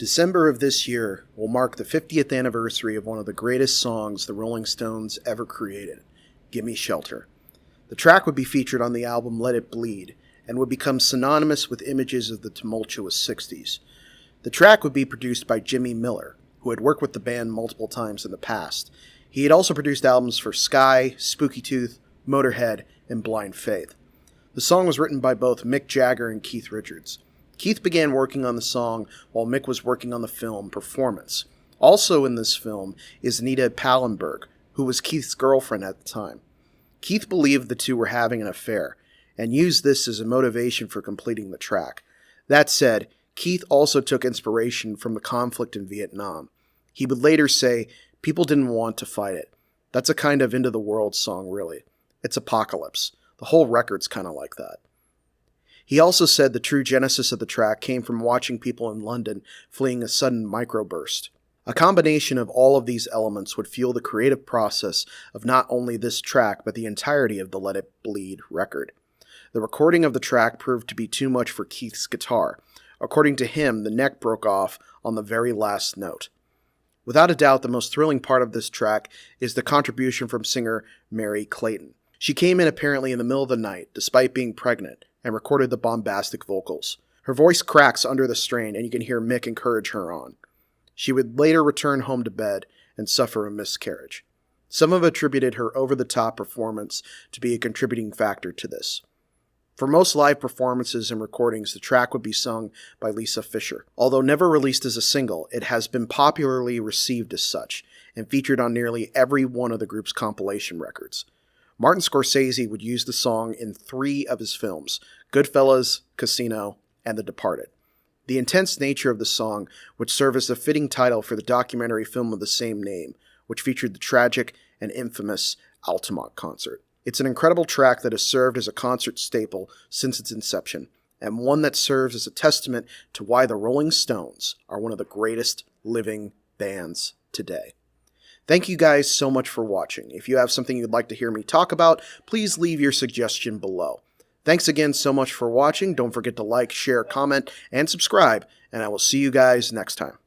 December of this year will mark the 50th anniversary of one of the greatest songs the Rolling Stones ever created, Gimme Shelter. The track would be featured on the album Let It Bleed, and would become synonymous with images of the tumultuous 60s. The track would be produced by Jimmy Miller, who had worked with the band multiple times in the past. He had also produced albums for Sky, Spooky Tooth, Motorhead, and Blind Faith. The song was written by both Mick Jagger and Keith Richards. Keith began working on the song while Mick was working on the film Performance. Also in this film is Nita Pallenberg, who was Keith's girlfriend at the time. Keith believed the two were having an affair, and used this as a motivation for completing the track. That said, Keith also took inspiration from the conflict in Vietnam. He would later say, "People didn't want to fight it." That's a kind of end-of-the-world song, really. It's apocalypse. The whole record's kind of like that. He also said the true genesis of the track came from watching people in London fleeing a sudden microburst. A combination of all of these elements would fuel the creative process of not only this track, but the entirety of the Let It Bleed record. The recording of the track proved to be too much for Keith's guitar. According to him, the neck broke off on the very last note. Without a doubt, the most thrilling part of this track is the contribution from singer Mary Clayton. She came in apparently in the middle of the night, despite being pregnant, and recorded the bombastic vocals. Her voice cracks under the strain, and you can hear Mick encourage her on. She would later return home to bed and suffer a miscarriage. Some have attributed her over-the-top performance to be a contributing factor to this. For most live performances and recordings, the track would be sung by Lisa Fischer. Although never released as a single, it has been popularly received as such, and featured on nearly every one of the group's compilation records. Martin Scorsese would use the song in 3 of his films, Goodfellas, Casino, and The Departed. The intense nature of the song would serve as a fitting title for the documentary film of the same name, which featured the tragic and infamous Altamont concert. It's an incredible track that has served as a concert staple since its inception, and one that serves as a testament to why the Rolling Stones are one of the greatest living bands today. Thank you guys so much for watching. If you have something you'd like to hear me talk about, please leave your suggestion below. Thanks again so much for watching. Don't forget to like, share, comment, and subscribe, and I will see you guys next time.